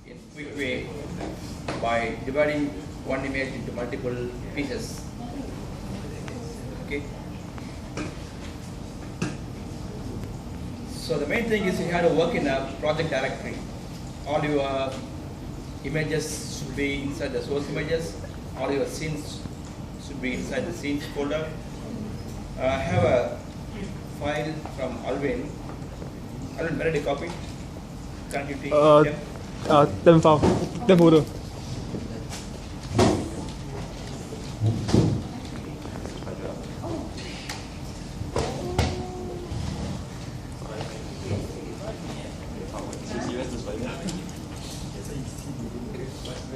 in quick way by dividing one image into multiple pieces. Okay. So the main thing is you have to work in a project directory. All your images should be inside the source images. All your scenes should be inside the scenes folder. I have a file from Alvin. Alvin, where did you copy? Can't you take them? Tem file, tem folder.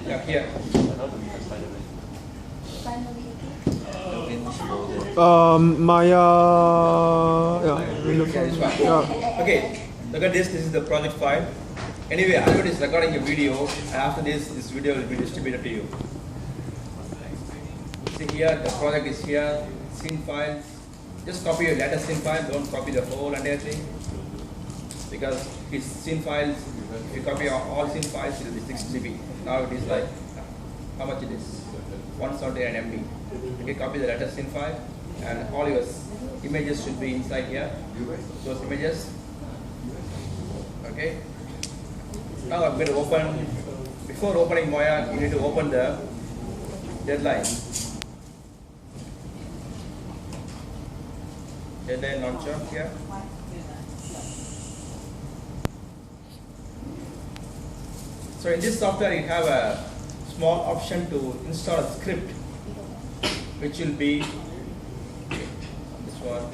Yeah, here. Maya, yeah, Yeah, this one. yeah. Okay, look at this. This is the project file. Anyway, Alvin is recording a video, and after this video will be distributed to you. See here, the project is here. Scene file. Just copy your latest scene file. Don't copy the whole entire thing, because his scene files. If you copy all scene files, it will be 6 GB. Now it is like how much it is? 179 MB. Okay, copy the latest scene file, and all your images should be inside here. Those images. Okay. Now I'm going to open. Before opening Maya, you need to open the deadline. Deadline launcher here. So in this software, you have a small option to install a script, which will be this one.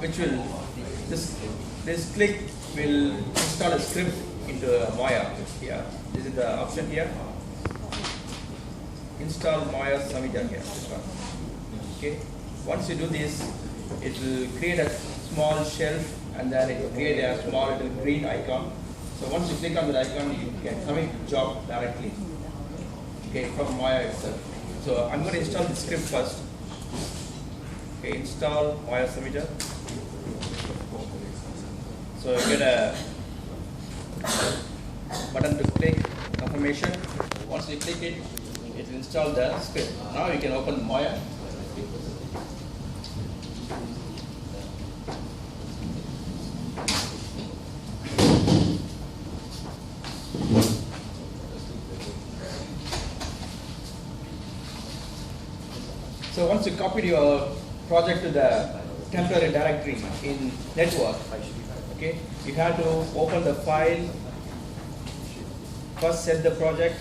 Which will this click will install a script into Maya. Here, this is the option here. Install Maya Samhita here. This one. Okay. Once you do this, it will create a small shelf, and then it will create a small little green icon. So once you click on the icon, you can commit job directly. Okay, from Maya itself. So I'm going to install the script first. Okay, install Maya Samhita. So you get a button to click confirmation. Once you click it, it will install the script. Now you can open Maya. So once you copied your project to the temporary directory in network, okay, you have to open the file, first set the project,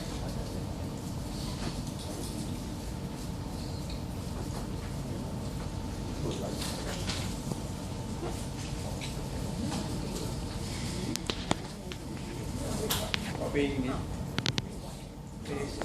copying it, paste.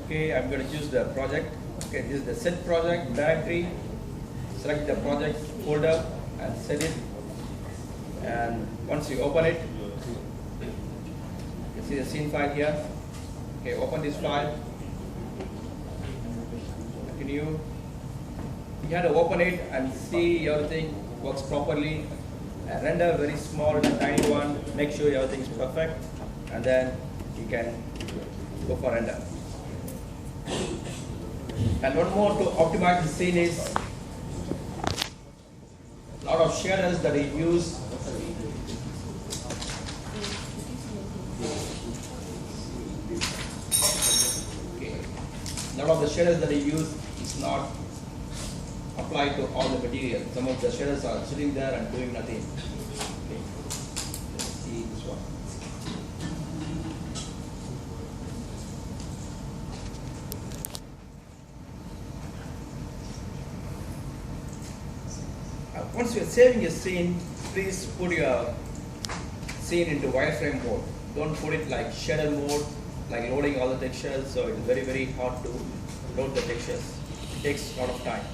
Okay, I'm going to choose the project. Okay, this is the set project directory. Select the project folder and set it. And once you open it, you see the scene file here. Okay, open this file. Continue. You have to open it and see everything works properly. And render very small and tiny one. Make sure everything is perfect, and then you can go for render. And one more to optimize the scene is a lot of shaders that you use. Okay. A lot of the shaders that you use is not applied to all the material. Some of the shaders are sitting there and doing nothing. Okay. Let's see this one. Once you are saving your scene, please put your scene into wireframe mode. Don't put it like shader mode, like loading all the textures, so it's very hard to load the textures. It takes a lot of time.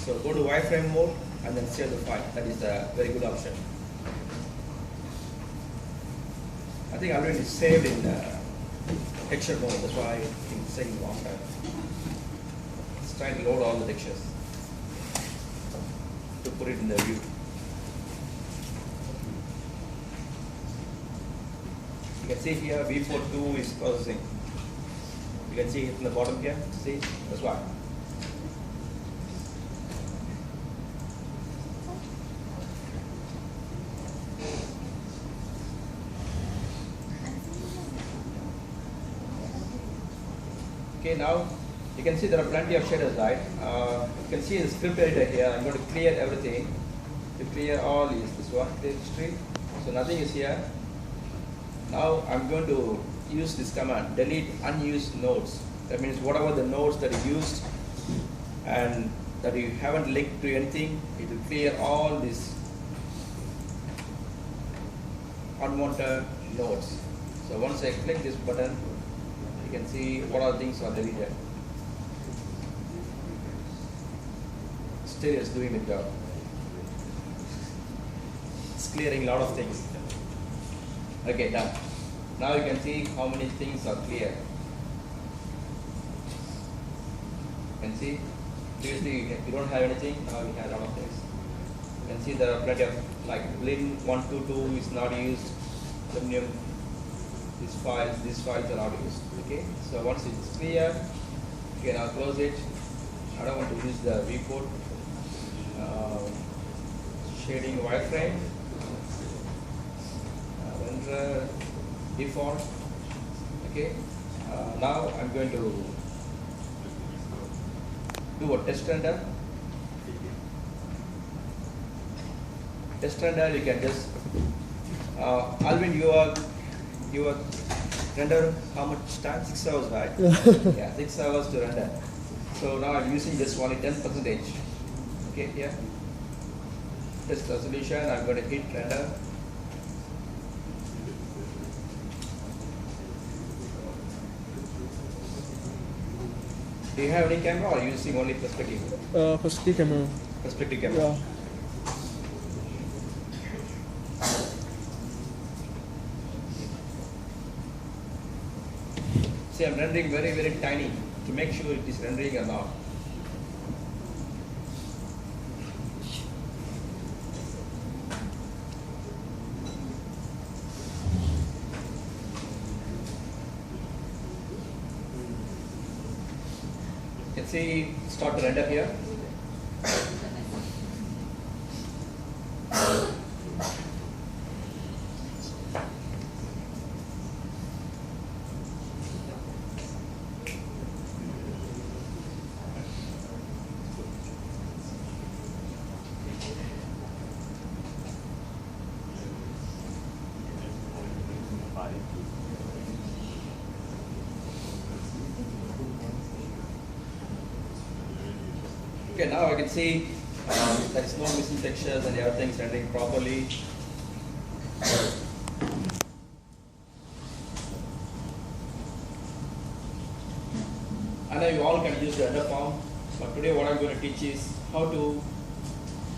So go to wireframe mode and then save the file. That is a very good option. I think already saved in texture mode, that's why it's taking a long time. It's trying to load all the textures to put it in the view. You can see here V42 is processing. You can see it in the bottom here. See, that's why. Okay, now you can see there are plenty of shaders, right? You can see the script editor here. I'm going to clear everything. To clear all this one, clear history. So nothing is here. Now I'm going to use this command, delete unused nodes. That means whatever the nodes that you used and that you haven't linked to anything, it will clear all these unwanted nodes. So once I click this button, you can see what other things are deleted. Still it's doing the job. It's clearing a lot of things. Okay, done. Now you can see how many things are clear. You can see, previously you don't have anything, now we have a lot of things. You can see there are plenty of, like Blinn 122 is not used, Luminum, these files are not used. Okay, so once it's clear, you can now close it. I don't want to use the viewport. Shading wireframe. Render default. Okay. Now I'm going to do a test render. Test render, you can just Alvin, your render how much time? 6 hours, right? Yeah, 6 hours to render. So now I'm using this only 10%. Okay, here. Test resolution, I'm going to hit render. Do you have any camera or are you using only perspective? Perspective camera. Perspective camera. Yeah. See, I'm rendering very tiny to make sure it is rendering or not. You can see start to render here. Okay, now I can see there is no missing textures and everything is rendering properly. I know you all can use the render form, but today what I'm going to teach is how to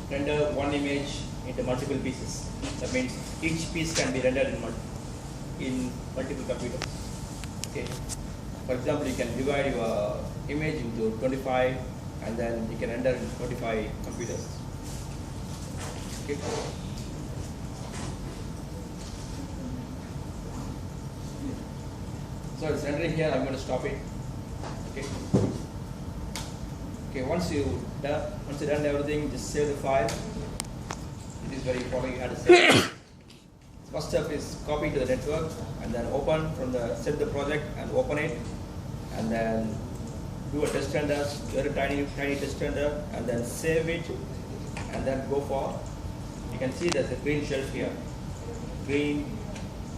render one image into multiple pieces. That means each piece can be rendered in multiple computers. Okay. For example, you can divide your image into 25 and then you can render in 25 computers. Okay. So it's rendering here, I'm going to stop it. Okay. Okay, once you done everything, just save the file. It is very important, you have to save. First step is copy to the network and then open from the set the project and open it and then do a test render, very tiny test render and then save it and then go for, you can see there's a green shelf here. Green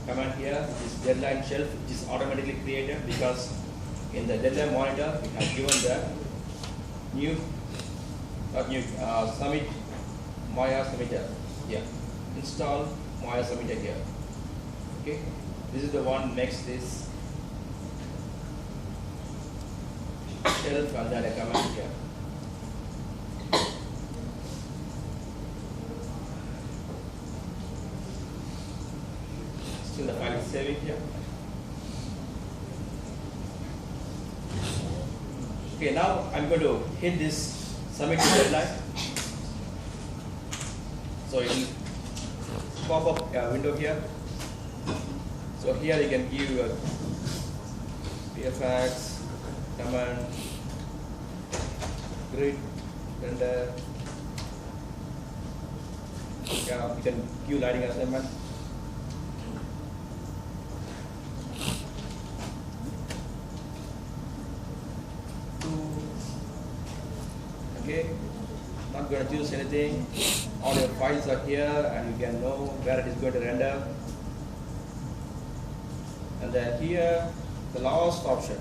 command here, this deadline shelf which is automatically created because in the deadline monitor we have given the Summit Maya Submitter here. Install Maya Submitter here. Okay, this is the one next this shelf and then a command here. Still the file is saving here. Okay, now I'm going to hit this submit to deadline. So it will pop up a window here. So here you can give a PFX, command, grid, render. Yeah, you can give lighting assignment. Okay, not going to choose anything. All your files are here and you can know where it is going to render. And then here, the last option.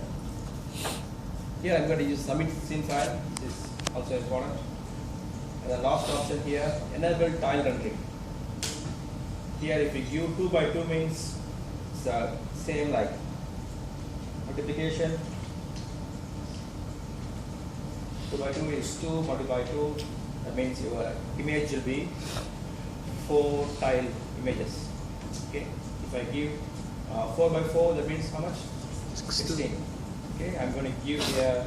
Here I'm going to use submit scene file. This is also important. And the last option here, enable tile rendering. Here if you give 2 by 2 means it's the same like multiplication. 2 by 2 is 2 multiplied by 2. That means your image will be 4 tile images. Okay. If I give 4 by 4, that means how much? 16. Okay. I'm going to give here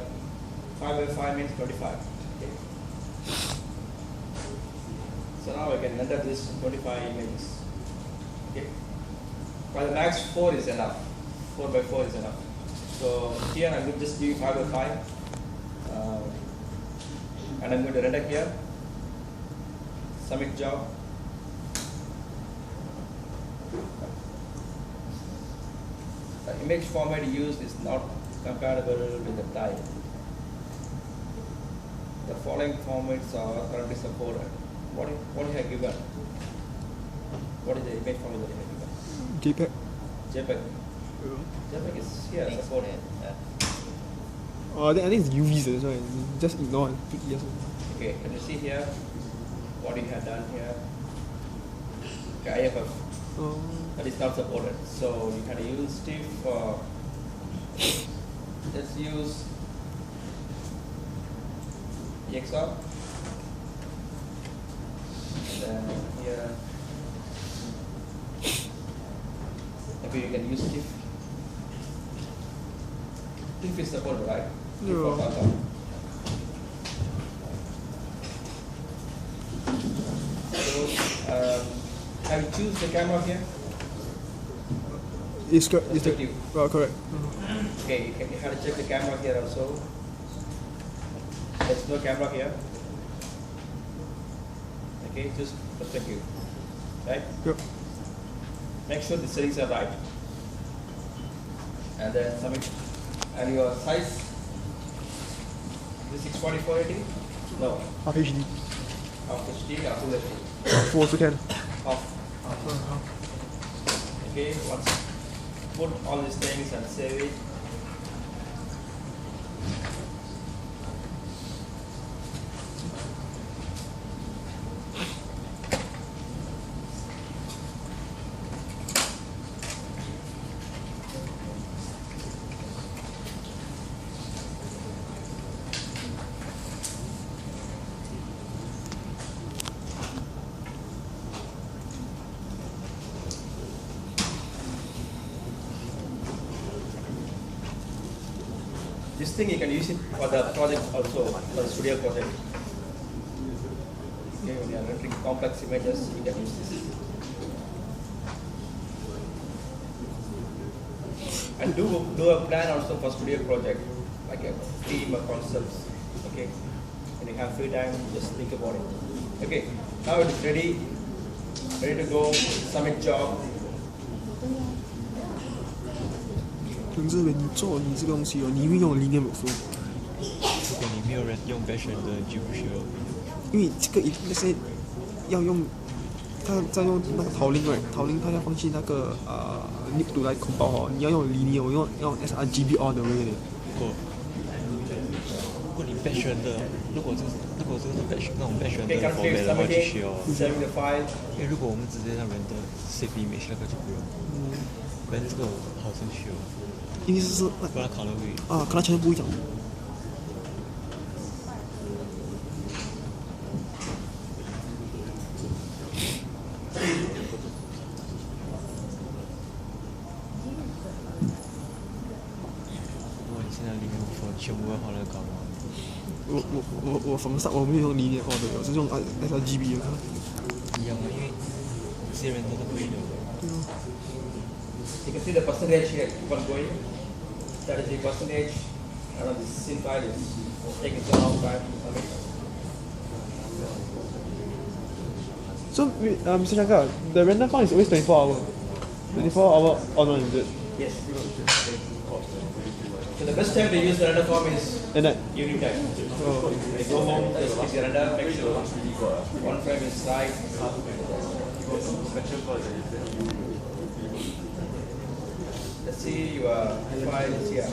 5 by 5 means 25. Okay. So now I can render this 25 images. Okay. But the max 4 is enough. 4 by 4 is enough. So here I'm going to just give 5 by 5. And I'm going to render here. Submit job. The image format used is not compatible with the tile. The following formats are currently supported. What is I given? What is the image format that I given? JPEG. JPEG. JPEG is here supported. Then I think it's UV, that's why. Just ignore and click yes. Okay, can you see here what you have done here? Okay, IFF. That is not supported. So you can use Steve for, let's use EXR. And then here, maybe you can use TIFF. TIFF is supported, right? TIFF or Tata. So, have you choose the camera here? It's correct. It's Perspective. correct. Okay, you have to check the camera here also. There's no camera here. Okay, just perspective. Right? Yep. Make sure the settings are right. And then submit. And your size is 640 480? No. Half HD. Half HD or full HD? Full also can. Half. Okay, once put all these things and save it. This thing you can use it for the project also, for the studio project. Okay, when you are rendering complex images, you can use this. And do a plan also for studio project, like a theme or concepts. Okay, when you have free time, just think about it. Okay, now it's ready to go. Submit job. 总之，你做你这个东西哦，你一定用 linear workflow，如果你没有人用 Bash 的，你就不需要。因为这个那些要用，他在用那个陶林 right， 陶林他要放弃那个nib to 来 compile 哦，你要用 linear， 我用sRGB all the way 的。如果你 batch 人的，如果这个是 batch 那种 batch 人的 Okay, config format 的话，就 submitting, 需要。 saving the file. 因为如果我们直接让人的 save image 那个就不用，但这个好像需要，因为是不然 color 会。跟它全部不一样。哇，你现在里面全部要画那个稿吗？我from start 我没有用linear order，我是用sRGB 的。一样的，因为这些人都是不一样的。对哦。 You can see the percentage here, keep on going. That is the percentage. I don't know, this scene file is taking so long time to submit. So, Mr. Shankar, the random file is always 24 hour. 24 hour on is it? Yes. So the best time to use the render form is And that. evening time. Oh. When you go home, just keep the render, make sure one frame is right. Let's see your file is here.